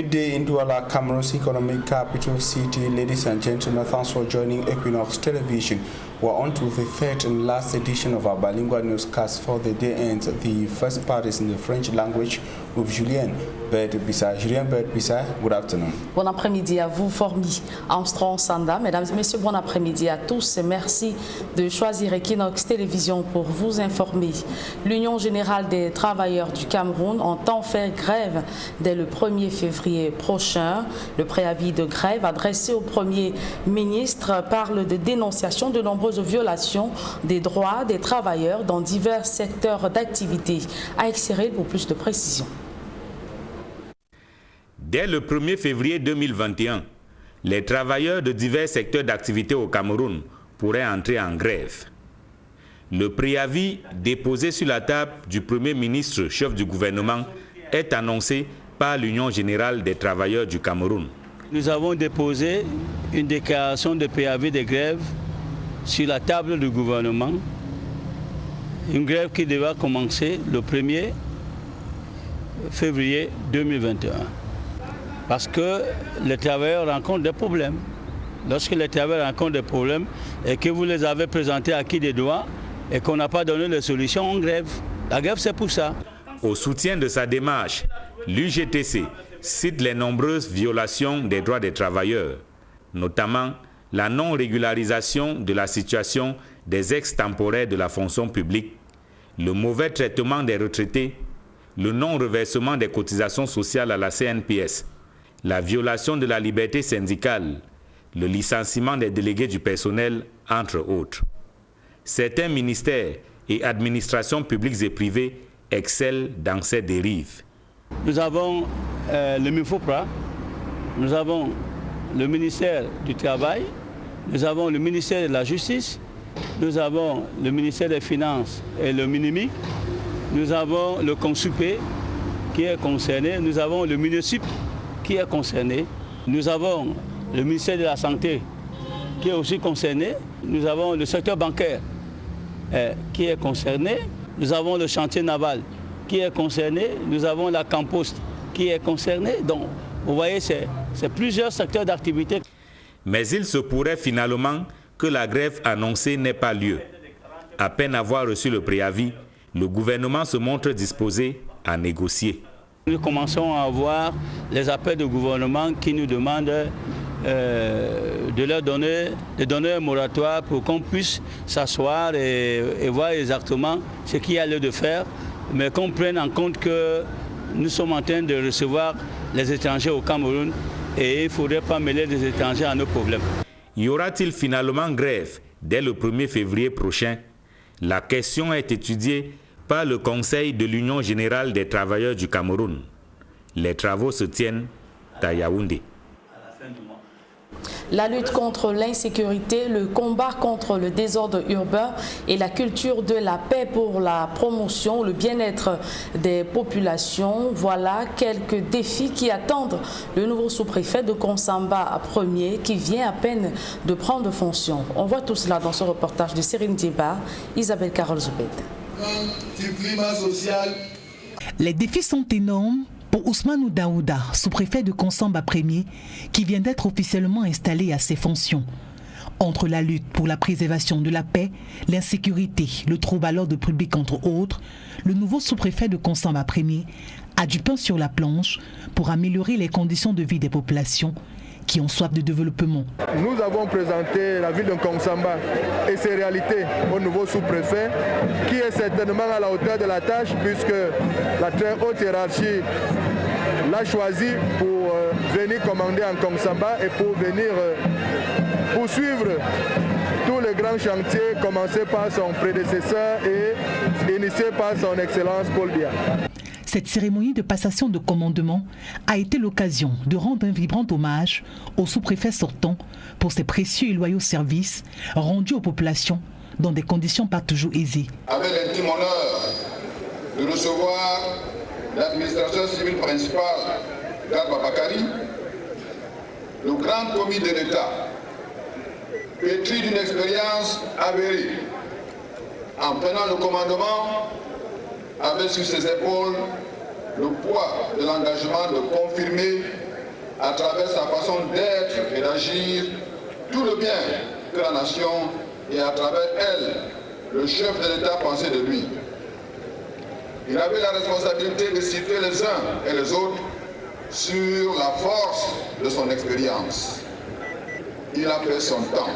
Midday in Douala, Cameroon's economic capital city. Ladies and gentlemen, thanks for joining Equinox Television. We're on to the third and last edition of our bilingual newscast for the day ends. The first part is in the French language with Julien Bert-Bissay. Julien Bert-Bissay, good afternoon. Bon après-midi à vous, Formi Armstrong Sanda. Mesdames et messieurs, bon après-midi à tous et merci de choisir Equinox Télévision pour vous informer. L'Union générale des travailleurs du Cameroun entend faire grève dès le 1er février prochain. Le préavis de grève adressé au Premier ministre parle de dénonciation de nombreuses violations des droits des travailleurs dans divers secteurs d'activité. À Cyril pour plus de précisions. Dès le 1er février 2021, les travailleurs de divers secteurs d'activité au Cameroun pourraient entrer en grève. Le préavis déposé sur la table du Premier ministre, chef du gouvernement, est annoncé par l'Union générale des travailleurs du Cameroun. Nous avons déposé une déclaration de préavis de grève sur la table du gouvernement. Une grève qui devra commencer le 1er février 2021. Parce que les travailleurs rencontrent des problèmes. Lorsque les travailleurs rencontrent des problèmes et que vous les avez présentés à qui des droits et qu'on n'a pas donné de solution, on grève. La grève, c'est pour ça. Au soutien de sa démarche, l'UGTC cite les nombreuses violations des droits des travailleurs, notamment la non-régularisation de la situation des ex-temporaires de la fonction publique, le mauvais traitement des retraités, le non-reversement des cotisations sociales à la CNPS, la violation de la liberté syndicale, le licenciement des délégués du personnel, entre autres. Certains ministères et administrations publiques et privées excellent dans ces dérives. Nous avons le MIFOPRA, nous avons le ministère du Travail, nous avons le ministère de la Justice, nous avons le ministère des Finances et le MINIMIC, nous avons le CONSUPE qui est concerné, nous avons le MINUSIP qui est concerné, nous avons le ministère de la Santé qui est aussi concerné, nous avons le secteur bancaire qui est concerné, nous avons le chantier naval qui est concerné, nous avons la Campost qui est concernée. Donc, vous voyez, c'est plusieurs secteurs d'activité. Mais il se pourrait finalement que la grève annoncée n'ait pas lieu. À peine avoir reçu le préavis, le gouvernement se montre disposé à négocier. Nous commençons à avoir les appels du gouvernement qui nous demandent de leur donner un moratoire pour qu'on puisse s'asseoir et voir exactement ce qu'il y a lieu de faire, mais qu'on prenne en compte que nous sommes en train de recevoir les étrangers au Cameroun et il ne faudrait pas mêler les étrangers à nos problèmes. Y aura-t-il finalement grève dès le 1er février prochain? La question est étudiée par le Conseil de l'Union générale des travailleurs du Cameroun. Les travaux se tiennent à Yaoundé. La lutte contre l'insécurité, le combat contre le désordre urbain et la culture de la paix pour la promotion, le bien-être des populations, voilà quelques défis qui attendent le nouveau sous-préfet de Konsamba Premier qui vient à peine de prendre fonction. On voit tout cela dans ce reportage de Cyril Diba, Isabelle Carole Zoubed. Les défis sont énormes pour Ousmane Daouda, sous-préfet de Konsamba Premier, qui vient d'être officiellement installé à ses fonctions. Entre la lutte pour la préservation de la paix, l'insécurité, le trouble à l'ordre public entre autres, le nouveau sous-préfet de Konsamba Premier a du pain sur la planche pour améliorer les conditions de vie des populations qui ont soif de développement. Nous avons présenté la ville de Konsamba et ses réalités au nouveau sous-préfet qui est certainement à la hauteur de la tâche puisque la très haute hiérarchie l'a choisi pour venir commander en Konsamba et pour venir poursuivre tous les grands chantiers commencés par son prédécesseur et initiés par son Excellence Paul Biya. Cette cérémonie de passation de commandement a été l'occasion de rendre un vibrant hommage au sous-préfet sortant pour ses précieux et loyaux services rendus aux populations dans des conditions pas toujours aisées. Avec l'intime honneur de recevoir l'administration civile principale Garba Bakari, le grand commis de l'État, pétri d'une expérience avérée, en prenant le commandement, avait sur ses épaules le poids de l'engagement de confirmer à travers sa façon d'être et d'agir, tout le bien que la nation et à travers elle, le chef de l'État pensait de lui. Il avait la responsabilité de situer les uns et les autres sur la force de son expérience. Il a fait son temps.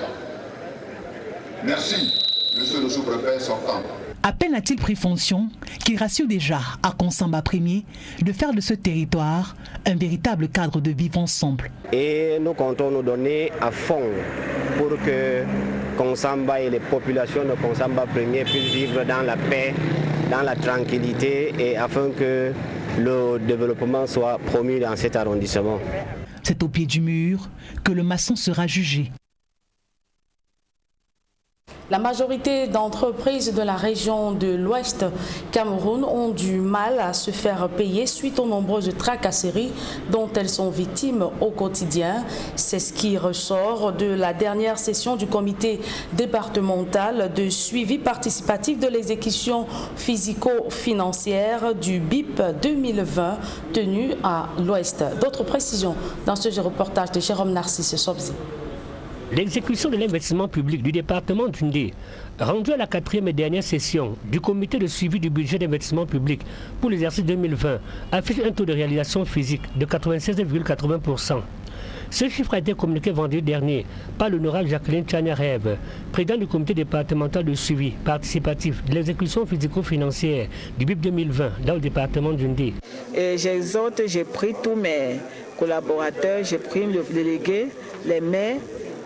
Merci, monsieur le sous-préfet sortant. À peine a-t-il pris fonction qu'il rassure déjà à Konsamba Premier de faire de ce territoire un véritable cadre de vivre ensemble. Et nous comptons nous donner à fond pour que Konsamba et les populations de Konsamba Premier puissent vivre dans la paix, dans la tranquillité et afin que le développement soit promu dans cet arrondissement. C'est au pied du mur que le maçon sera jugé. La majorité d'entreprises de la région de l'Ouest Cameroun ont du mal à se faire payer suite aux nombreuses tracasseries dont elles sont victimes au quotidien. C'est ce qui ressort de la dernière session du comité départemental de suivi participatif de l'exécution physico-financière du BIP 2020 tenu à l'Ouest. D'autres précisions dans ce reportage de Jérôme Narcisse Sobzi. L'exécution de l'investissement public du département d'Undé, rendue à la 4e et dernière session du comité de suivi du budget d'investissement public pour l'exercice 2020, affiche un taux de réalisation physique de 96,80%. Ce chiffre a été communiqué vendredi dernier par l'honorable Jacqueline Tchania-Rêve, présidente du comité départemental de suivi participatif de l'exécution physico-financière du BIP 2020 dans le département d'Undé. J'exhorte, j'ai pris tous mes collaborateurs, j'ai pris le délégué, les maires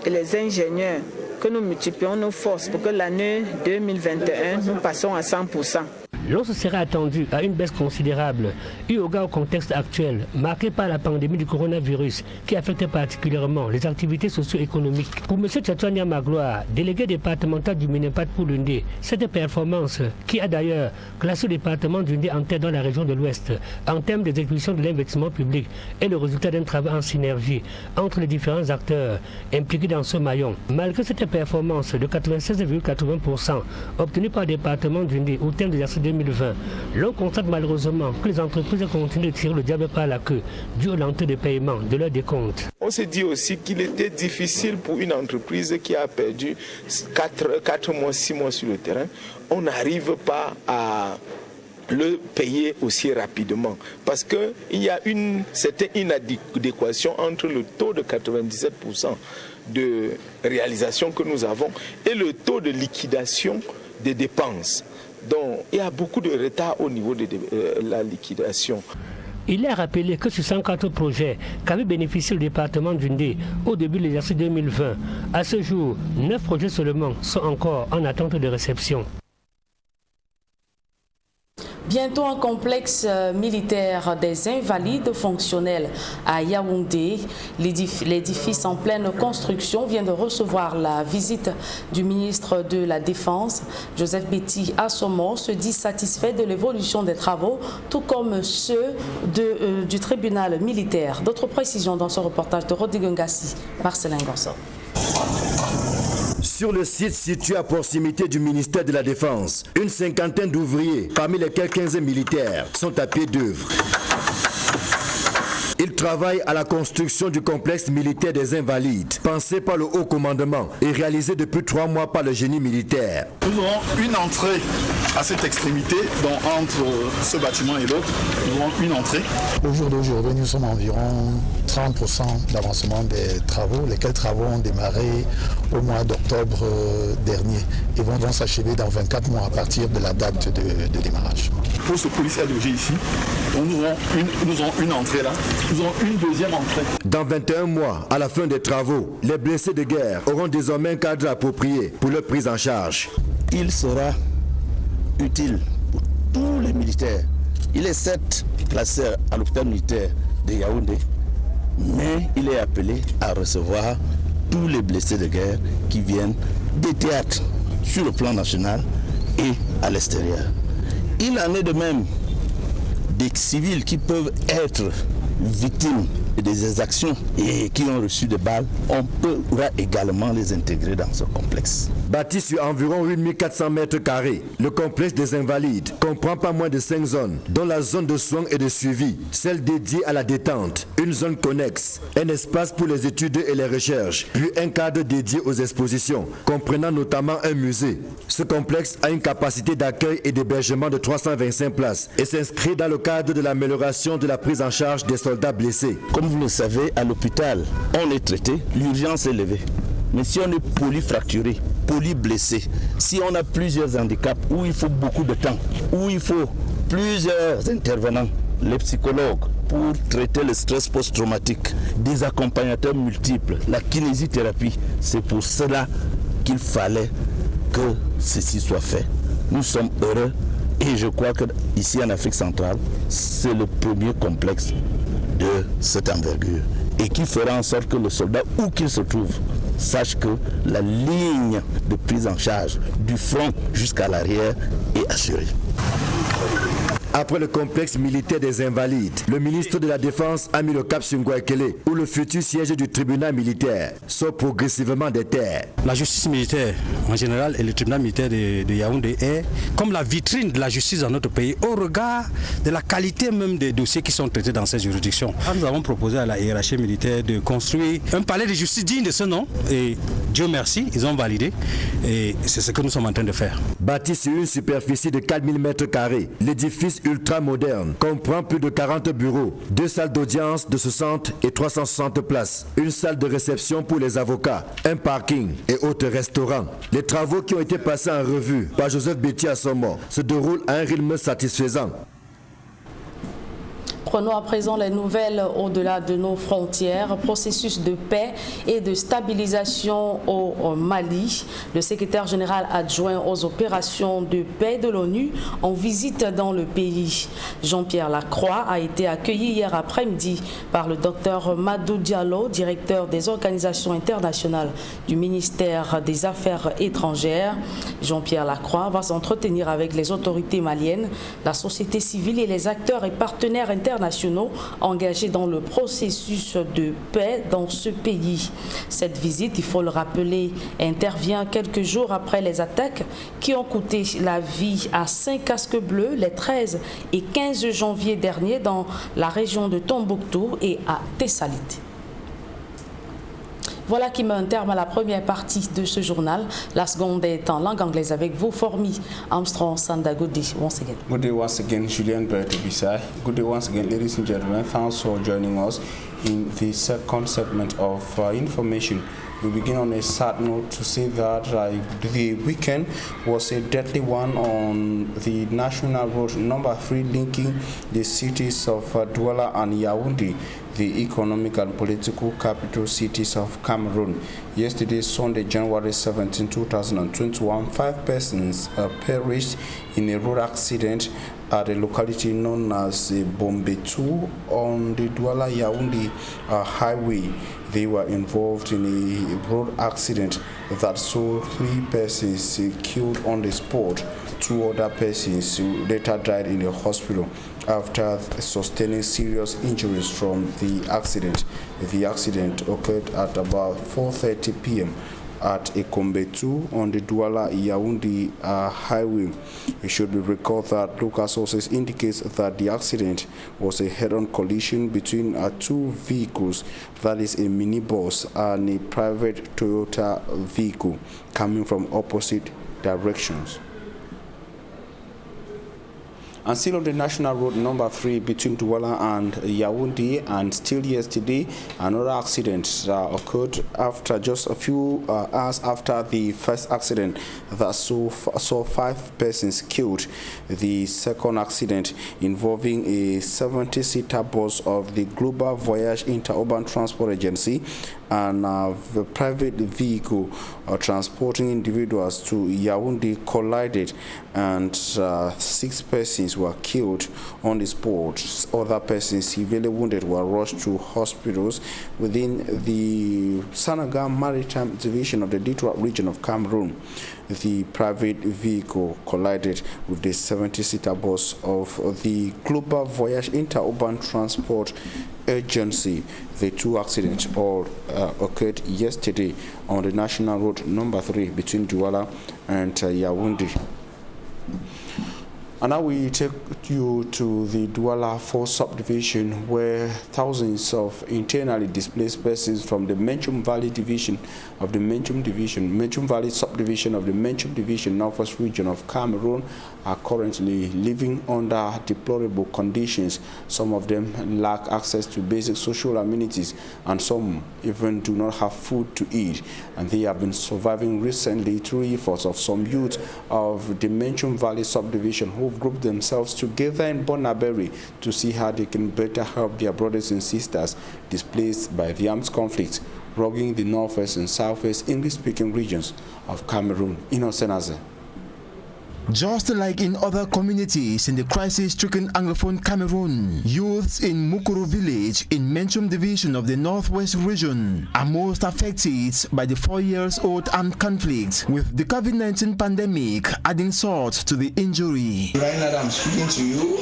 et les ingénieurs, que nous multiplions nos forces pour que l'année 2021, nous passons à 100%. L'on se serait attendu à une baisse considérable, eu égard au contexte actuel, marqué par la pandémie du coronavirus, qui affectait particulièrement les activités socio-économiques. Pour M. Tchatouania Magloire, délégué départemental du Minepat pour l'Undé, cette performance, qui a d'ailleurs classé le département d'Undé en tête dans la région de l'Ouest, en termes d'exécution de l'investissement public, est le résultat d'un travail en synergie entre les différents acteurs impliqués dans ce maillon. Malgré cette performance de 96,80% obtenue par le département d'Undé au terme de l'exercice 2020, l'on constate malheureusement que les entreprises continuent de tirer le diable par la queue dû au lenteur de paiement de leurs décomptes. On s'est dit aussi qu'il était difficile pour une entreprise qui a perdu 4 mois, 6 mois sur le terrain. On n'arrive pas à le payer aussi rapidement parce qu'il y a une certaine inadéquation entre le taux de 97% de réalisation que nous avons et le taux de liquidation des dépenses. Donc il y a beaucoup de retard au niveau de la liquidation. Il est rappelé que sur 104 projets qu'avait bénéficié le département d'Undé au début de l'exercice 2020, à ce jour, 9 projets seulement sont encore en attente de réception. Bientôt un complexe militaire des invalides fonctionnels à Yaoundé. L'édifice en pleine construction vient de recevoir la visite du ministre de la Défense. Joseph Betty Assomo se dit satisfait de l'évolution des travaux, tout comme ceux du tribunal militaire. D'autres précisions dans ce reportage de Rodrigue Ngassi, Marcelin Gonçalves. Sur le site situé à proximité du ministère de la Défense, une cinquantaine d'ouvriers, parmi lesquels 15 militaires, sont à pied d'œuvre. Ils travaillent à la construction du complexe militaire des Invalides, pensé par le haut commandement et réalisé depuis 3 mois par le génie militaire. Nous aurons une entrée à cette extrémité, donc entre ce bâtiment et l'autre, nous aurons une entrée. Au jour d'aujourd'hui, nous sommes à environ 30% d'avancement des travaux. Lesquels travaux ont démarré au mois d'octobre dernier et vont s'achever dans 24 mois à partir de la date de démarrage. Pour ce policier logé ici, donc nous aurons une entrée là, nous aurons une deuxième entrée. Dans 21 mois, à la fin des travaux, les blessés de guerre auront désormais un cadre approprié pour leur prise en charge. Il sera utile pour tous les militaires. Il est certes placé à l'hôpital militaire de Yaoundé, mais il est appelé à recevoir tous les blessés de guerre qui viennent des théâtres sur le plan national et à l'extérieur. Il en est de même des civils qui peuvent être victimes des exactions et qui ont reçu des balles. On pourra également les intégrer dans ce complexe. Bâti sur environ 8400 mètres carrés, le complexe des Invalides comprend pas moins de 5 zones, dont la zone de soins et de suivi, celle dédiée à la détente, une zone connexe, un espace pour les études et les recherches, puis un cadre dédié aux expositions, comprenant notamment un musée. Ce complexe a une capacité d'accueil et d'hébergement de 325 places et s'inscrit dans le cadre de l'amélioration de la prise en charge des soldats blessés. Comme vous le savez, à l'hôpital, on est traité, l'urgence est levée. Mais si on est polyfracturé, polyblessé, si on a plusieurs handicaps où il faut beaucoup de temps, où il faut plusieurs intervenants, les psychologues, pour traiter le stress post-traumatique, des accompagnateurs multiples, la kinésithérapie, c'est pour cela qu'il fallait que ceci soit fait. Nous sommes heureux et je crois qu'ici en Afrique centrale, c'est le premier complexe de cette envergure et qui fera en sorte que le soldat, où qu'il se trouve, sache que la ligne de prise en charge du front jusqu'à l'arrière est assurée. Après le complexe militaire des Invalides, le ministre de la Défense a mis le cap sur Ngouaekele, où le futur siège du tribunal militaire sort progressivement des terres. La justice militaire en général et le tribunal militaire de Yaoundé est comme la vitrine de la justice dans notre pays au regard de la qualité même des dossiers qui sont traités dans ces juridictions. Nous avons proposé à la hiérarchie militaire de construire un palais de justice digne de ce nom et Dieu merci, ils ont validé et c'est ce que nous sommes en train de faire. Bâti sur une superficie de 4000 m², l'édifice ultra moderne comprend plus de 40 bureaux, 2 salles d'audience de 60 et 360 places, une salle de réception pour les avocats, un parking et autres restaurants. Les travaux qui ont été passés en revue par Joseph Béti à Sommo se déroulent à un rythme satisfaisant. Prenons à présent les nouvelles au-delà de nos frontières. Processus de paix et de stabilisation au Mali. Le secrétaire général adjoint aux opérations de paix de l'ONU en visite dans le pays. Jean-Pierre Lacroix a été accueilli hier après-midi par le docteur Madou Diallo, directeur des organisations internationales du ministère des Affaires étrangères. Jean-Pierre Lacroix va s'entretenir avec les autorités maliennes, la société civile et les acteurs et partenaires internationaux engagés dans le processus de paix dans ce pays. Cette visite, il faut le rappeler, intervient quelques jours après les attaques qui ont coûté la vie à 5 casques bleus les 13 et 15 janvier dernier dans la région de Tombouctou et à Tessalit. Voilà qui met un terme à la première partie de ce journal. La seconde est en langue anglaise avec vous, Formi Armstrong Sanda. Good day once again. Good day once again, Julian Bertebisai. Good day once again, ladies and gentlemen. Thanks for joining us in the second segment of information. We begin on a sad note to say that the weekend was a deadly one on the National Road number 3 linking the cities of Douala and Yaoundé, the economic and political capital cities of Cameroon. Yesterday, Sunday, January 17, 2021, 5 persons perished in a road accident at a locality known as Bombetou on the Douala-Yaoundé highway. They were involved in a road accident that saw 3 persons killed on the spot. 2 other persons who later died in the hospital after sustaining serious injuries from the accident. The accident occurred at about 4:30 p.m. at Ekombetu on the Douala-Yaoundé highway. It should be recalled that local sources indicate that the accident was a head-on collision between 2 vehicles, that is a minibus and a private Toyota vehicle, coming from opposite directions. And still on the National Road number 3 between Douala and Yaoundé, and still yesterday, another accident occurred after just a few hours after the first accident that saw 5 persons killed. The second accident involving a 70-seater bus of the Global Voyage Interurban Transport Agency and the private vehicle transporting individuals to Yaoundé collided, and 6 persons were killed on the spot. Other persons severely wounded were rushed to hospitals within the Sanaga Maritime Division of the Ditwa region of Cameroon. The private vehicle collided with the 70-seater bus of the Global Voyage Interurban Transport urgency. The two accidents all occurred yesterday on the National Road number 3 between Douala and Yaoundé. And now we take you to the Douala 4 subdivision, where thousands of internally displaced persons from the Menchum Valley division of the Menchum Valley subdivision of the Menchum division, Northwest region of Cameroon, are currently living under deplorable conditions. Some of them lack access to basic social amenities, and some even do not have food to eat. And they have been surviving recently through efforts of some youth of the Menchum Valley subdivision who grouped themselves together in Bonaberry to see how they can better help their brothers and sisters displaced by the armed conflict rocking the northwest and southwest English-speaking regions of Cameroon. Inosenaze. Just like in other communities in the crisis-stricken Anglophone Cameroon, youths in Mukuru village in Menchum division of the Northwest region are most affected by the 4-year-old armed conflict, with the COVID-19 pandemic adding salt to the injury. Right now I'm speaking to you,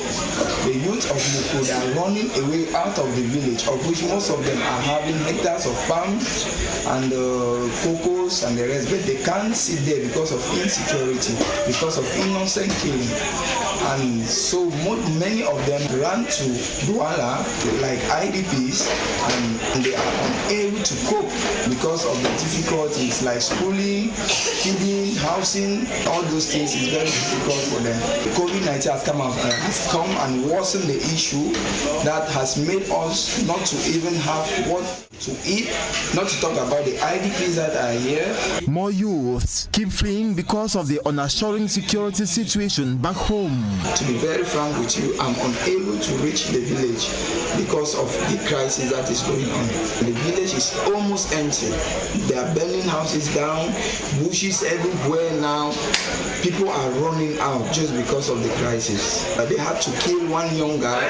the youth of Mukuru are running away out of the village, of which most of them are having hectares of farms and cocos and the rest, but they can't sit there because of insecurity, because of innocent killing. And so many of them ran to Douala like IDPs, and they are unable to cope because of the difficulties like schooling, feeding, housing. All those things is very difficult for them. COVID-19 has come and worsened the issue that has made us not to even have what to eat, not to talk about the IDPs that are here. More youths keep fleeing because of the unassuring security situation back home. To be very frank with you, I'm unable to reach the village because of the crisis that is going on. The village is almost empty. They are burning houses down, bushes everywhere now. People are running out just because of the crisis. They had to kill one young guy,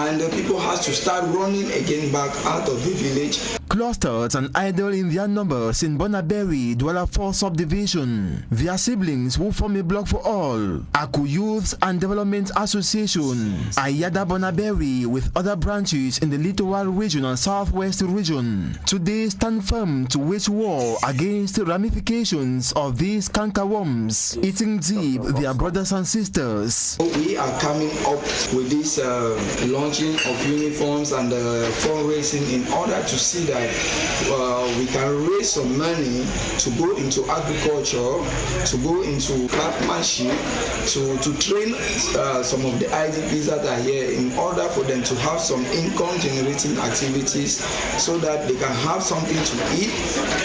and the people have to start running again back out of the village. Clustered and idle in their numbers in Bonaberry, Douala 4 subdivision, their siblings who form a block for all, Aku Youth and Development Association, Ayada Bonaberry with other branches in the Littoral region and Southwest region, today stand firm to wage war against the ramifications of these cankerworms eating deep their brothers and sisters. We are coming up with this launching of uniforms and fundraising in order to see that we can raise some money to go into agriculture, to go into craftsmanship, to train some of the IDPs that are here in order for them to have some income generating activities so that they can have something to eat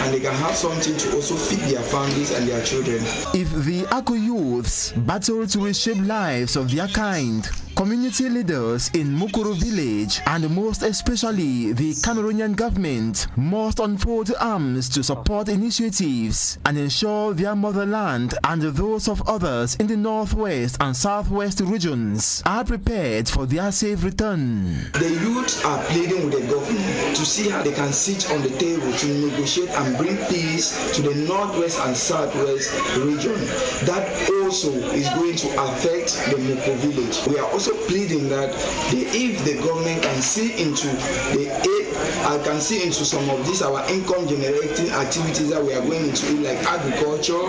and they can have something to also feed their families and their children. If the Aku youths battle to reshape lives of their kind, community leaders in Mukuru village and most especially the Cameroonian government must unfold arms to support initiatives and ensure their motherland and those of others in the northwest and southwest regions are prepared for their safe return. The youth are pleading with the government to see how they can sit on the table to negotiate and bring peace to the northwest and southwest region. That also is going to affect the Mukuru village. We are also pleading that if the government can see into the aid, I can see into some of these our income generating activities that we are going into, like agriculture.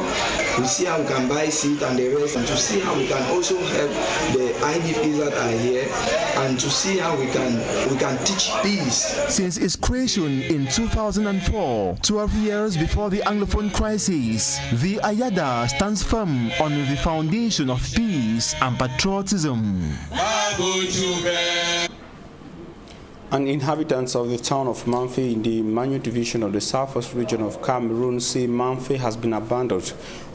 We see how we can buy seed and the rest, and to see how we can also help the IDPs that are here, and to see how we can teach peace. Since its creation in 2004, 12 years before the Anglophone crisis, the Ayada stands firm on the foundation of peace and patriotism. And inhabitants of the town of Manfi in the Manyu division of the southwest region of Cameroon say Manfi has been abandoned.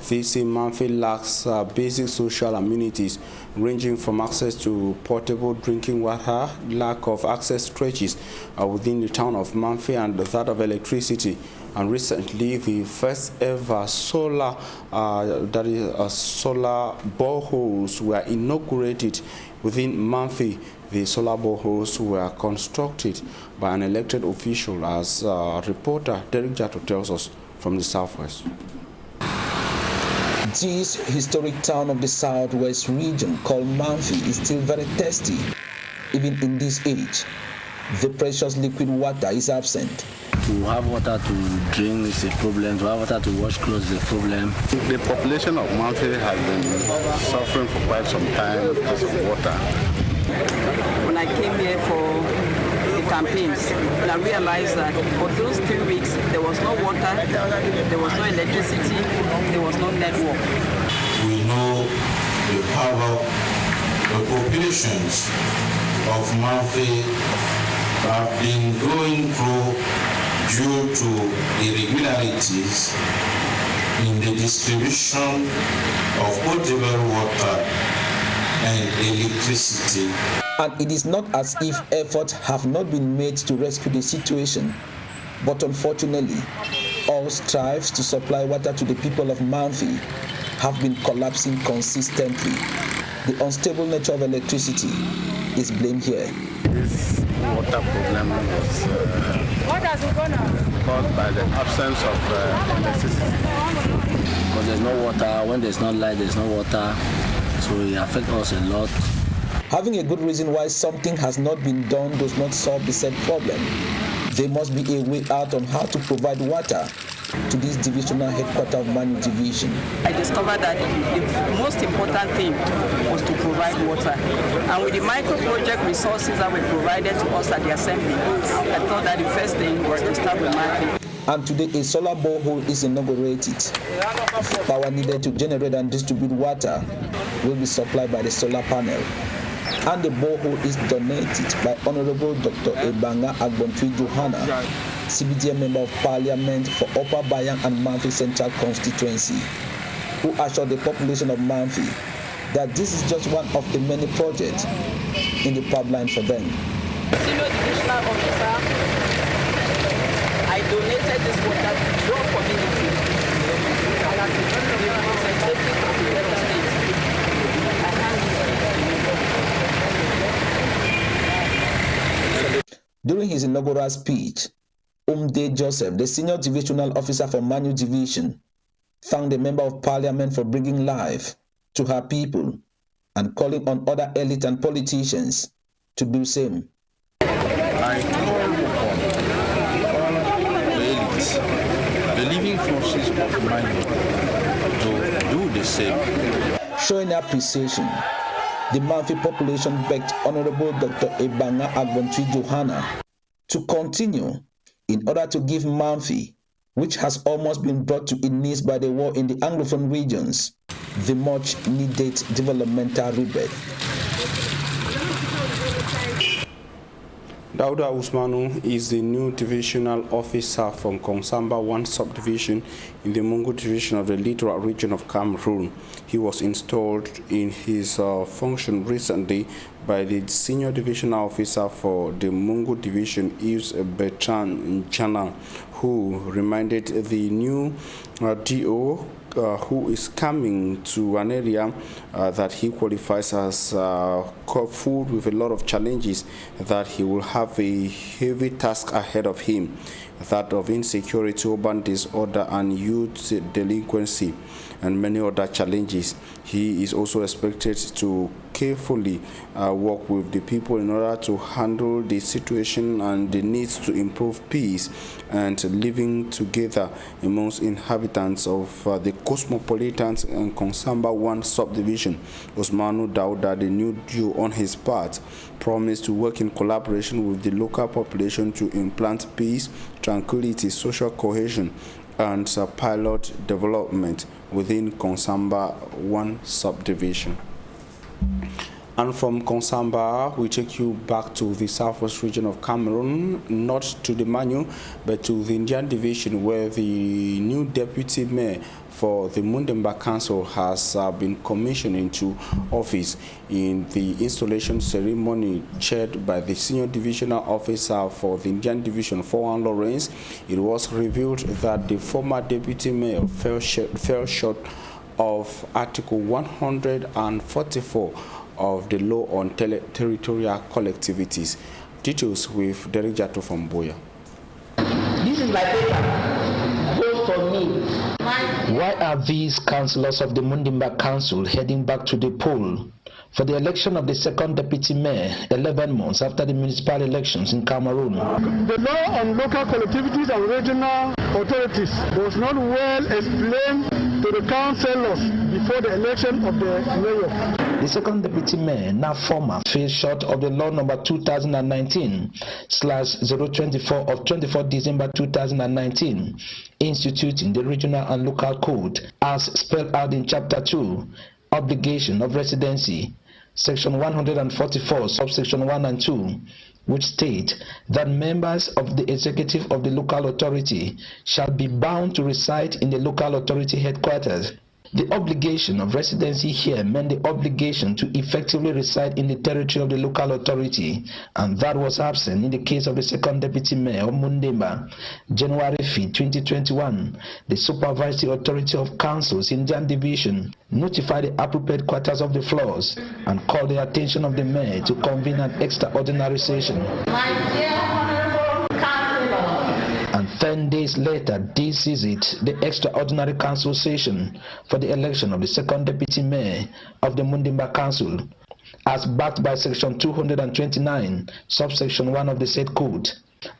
They say Manfi lacks basic social amenities ranging from access to portable drinking water, lack of access stretches within the town of Manfi, and that of electricity. And recently, the first ever solar boreholes were inaugurated within Manfi. The solar boreholes were constructed by an elected official, as reporter Derek Jato tells us from the southwest. This historic town of the southwest region called Manfi is still very thirsty, even in this age. the precious liquid water is absent. To have water to drink is a problem, to have water to wash clothes is a problem. The population of Manfi has been suffering for quite some time because of water. When I came here for the campaigns, and I realized that for those 3 weeks, there was no water, there was no electricity, there was no network. We know the power, the populations of Manfi have been going through due to irregularities in the distribution of potable water and electricity. And it is not as if efforts have not been made to rescue the situation, but unfortunately, all strives to supply water to the people of Manfi have been collapsing consistently. The unstable nature of electricity is blamed here. This water problem was caused by the absence of electricity. Because there's no water, when there's no light, there's no water, so it affects us a lot. Having a good reason why something has not been done does not solve the said problem. There must be a way out on how to provide water to this divisional headquarters of Manu Division. I discovered that the most important thing was to provide water. And with the micro project resources that were provided to us at the assembly, I thought that the first thing was to start with Manfi. And today a solar borehole is inaugurated. The power needed to generate and distribute water will be supplied by the solar panel. And the borehole is donated by Honorable Dr. Ebanga Agbontui Johanna, CBDM Member of Parliament for Upper Bayang and Manfi Central Constituency, who assured the population of Manfi that this is just one of the many projects in the pipeline for them. Senior Divisional Officer, I donated this water to your community and as a representative of the Lagos State, I hand this to you. During his inaugural speech, Umde Joseph, the Senior Divisional Officer for Manu Division, thanked the Member of Parliament for bringing life to her people and calling on other elite and politicians to do same. I call upon all the elites, the living forces of Manu, to do the same. Showing appreciation, the Manfi population begged Honorable Dr. Ebanga Agbontui Johanna to continue in order to give Manfi, which has almost been brought to its knees by the war in the Anglophone regions, the much needed developmental rebirth. Dauda Usmanu is the new divisional officer from Konsamba 1 subdivision in the Mungu division of the Littoral region of Cameroon. He was installed in his function recently by the senior divisional officer for the Mungu division, Yves Bertrand Njana, who reminded the new DO who is coming to an area that he qualifies as full with a lot of challenges, that he will have a heavy task ahead of him, that of insecurity, urban disorder, and youth delinquency, and many other challenges. He is also expected to carefully work with the people in order to handle the situation and the needs to improve peace and living together amongst inhabitants of the Cosmopolitans and Konsamba 1 subdivision. Usmanu Dauda, the new DO on his part, promised to work in collaboration with the local population to implant peace, tranquility, social cohesion, and pilot development within Konsamba 1 subdivision. And from Konsamba, we take you back to the southwest region of Cameroon, not to the Manu, but to the Indian division, where the new deputy mayor for the Mundemba Council has been commissioned into office. In the installation ceremony chaired by the senior divisional officer for the Indian division, Fohan Lawrence, it was revealed that the former deputy mayor fell short of Article 144 of the law on territorial collectivities. Details with Derek Jato from Boya. This is my paper. Vote for me. Why are these councillors of the Mundimba Council heading back to the poll for the election of the second deputy mayor 11 months after the municipal elections in Cameroon. The law on local collectivities and regional authorities was not well explained to the councillors before the election of the mayor. The second deputy mayor, now former, fell short of the law number 2019/024 of 24 December 2019, instituting the regional and local code as spelled out in Chapter 2, Obligation of Residency, Section 144, subsection 1 and 2, which state that members of the executive of the local authority shall be bound to reside in the local authority headquarters. The obligation of residency here meant the obligation to effectively reside in the territory of the local authority, and that was absent in the case of the second deputy mayor of Mundemba. January 5, 2021, the supervisory authority of councils in Indian Division notified the appropriate quarters of the floors and called the attention of the mayor to convene an extraordinary session. And 10 days later, this is it, the extraordinary council session for the election of the second deputy mayor of the Mundemba Council, as backed by section 229, subsection 1 of the said code.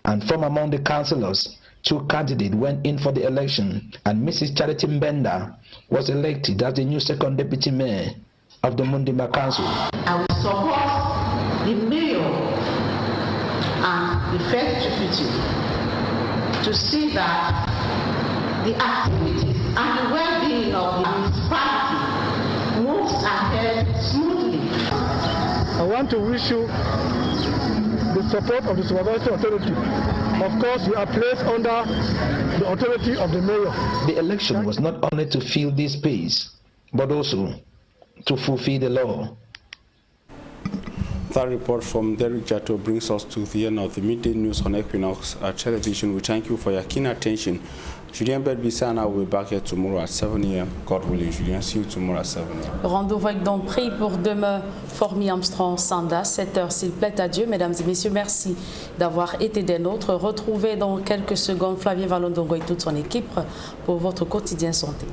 And from among the councillors, 2 candidates went in for the election, and Mrs. Charity Mbenda was elected as the new second deputy mayor of the Mundemba Council. I will support the mayor and the first deputy to see that the activities and the well-being of the municipality moves ahead smoothly. I want to wish you the support of the supervisory authority. Of course, you are placed under the authority of the mayor. The election was not only to fill this space, but also to fulfill the law. That report from Derek Jato brings us to the end of the midday news on Equinox Television. We thank you for your keen attention. Julien Bedbissa and I will be back here tomorrow at 7 a.m. God willing, Julien, see you tomorrow at 7 a.m. Rendez-vous est donc pris pour demain, Formy Armstrong Sanda, 7h s'il plaît à Dieu. Mesdames et messieurs, merci d'avoir été des nôtres. Retrouvez dans quelques secondes Flavien Valondongo et toute son équipe pour votre quotidien santé.